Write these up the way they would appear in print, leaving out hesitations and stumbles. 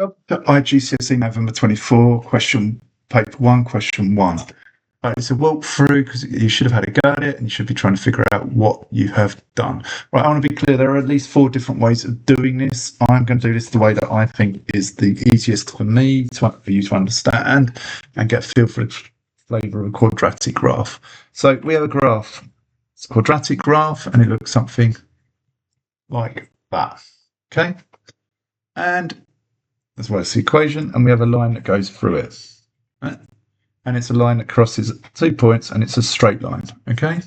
Well, IGCSE November 24, question paper 1, question 1. Right, it's a walkthrough because you should have had a go at it and you should be trying to figure out what you have done. Right, I want to be clear, there are at least 4 different ways of doing this. I'm going to do this the way that I think is the easiest for me, for you to understand and get a feel for the flavour of a quadratic graph. So we have a graph. It's a quadratic graph and it looks something like that. Okay? And as well as the equation, and we have a line that goes through it. Right? And it's a line that crosses 2 points, and it's a straight line, okay?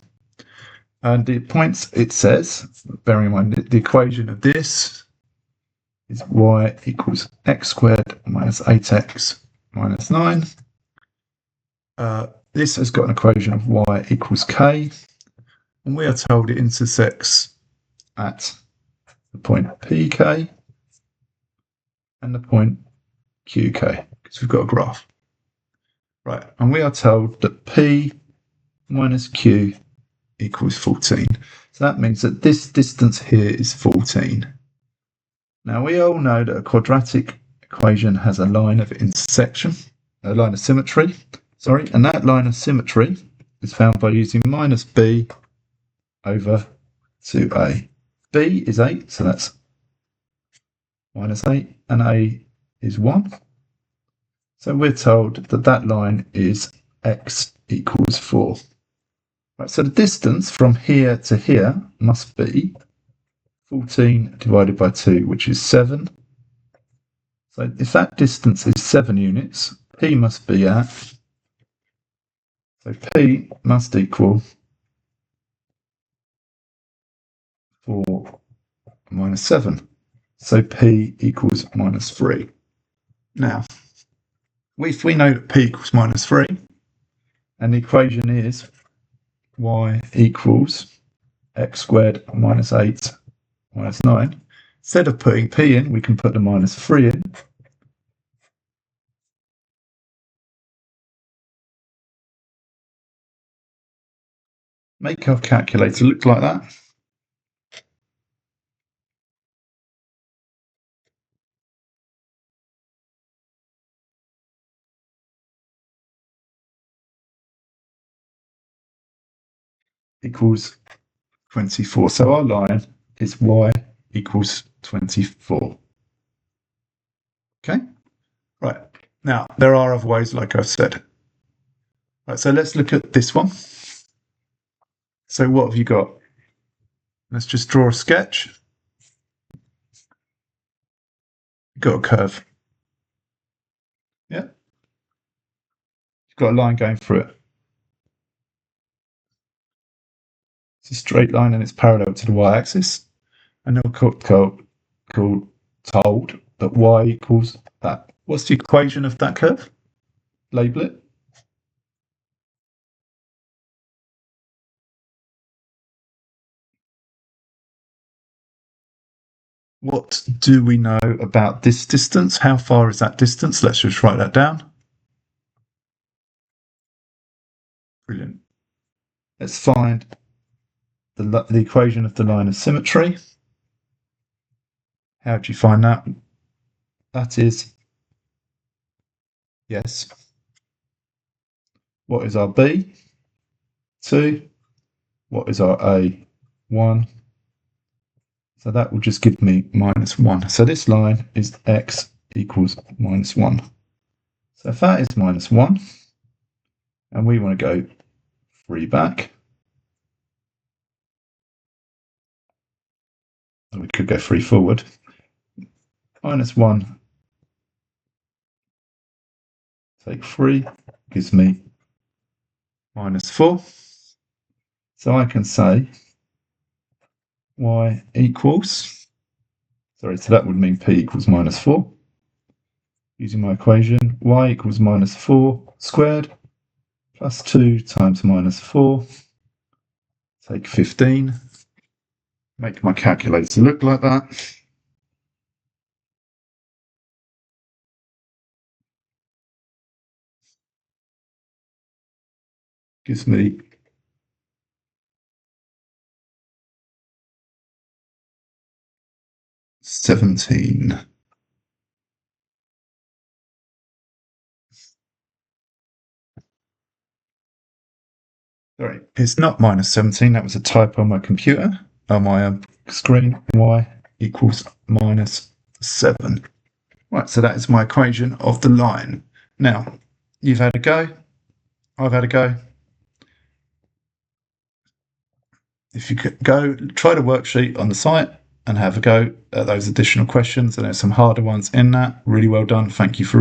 And the points, it says, bearing in mind the equation of this is y equals x squared minus 8x minus 9. This has got an equation of y equals k, and we are told it intersects at the point pk and the point qk, because we've got a graph. Right, and we are told that p minus q equals 14. So that means that this distance here is 14. Now we all know that a quadratic equation has a line of intersection, a line of symmetry, and that line of symmetry is found by using minus b over 2a. b is 8, so that's minus 8, and a is 1. So we're told that that line is x equals 4. Right, so the distance from here to here must be 14 divided by 2, which is 7. So if that distance is 7 units, p must be at, so p must equal 4 minus 7. So p equals minus 3. Now, if we know that p equals minus 3, and the equation is y equals x squared minus 8 minus 9, instead of putting p in, we can put the minus 3 in. Make our calculator look like that. Equals 24. So our line is y equals 24. Okay? Right. Now, there are other ways, like I've said. Right, so let's look at this one. So what have you got? Let's just draw a sketch. You've got a curve. Yeah? You've got a line going through it. It's a straight line and it's parallel to the y-axis. And then we're told that y equals that. What's the equation of that curve? Label it. What do we know about this distance? How far is that distance? Let's just write that down. Brilliant. Let's find the equation of the line of symmetry. How do you find that? That is, yes. What is our B? 2. What is our A? 1. So that will just give me minus 1. So this line is x equals minus 1. So if that is minus 1, and we want to go 3 back, and we could go 3 forward, minus 1 take 3 gives me minus 4. So I can say y equals, so that would mean p equals minus 4. Using my equation, y equals minus 4 squared plus 2 times minus 4. Take 15. Make my calculator look like that. Gives me Sorry, it's not minus 17. That was a typo on my computer, on my screen. Y equals minus 7. Right, so that is my equation of the line. Now, you've had a go. I've had a go. If you could go, try the worksheet on the site and have a go at those additional questions. And there's some harder ones in that. Really well done. Thank you for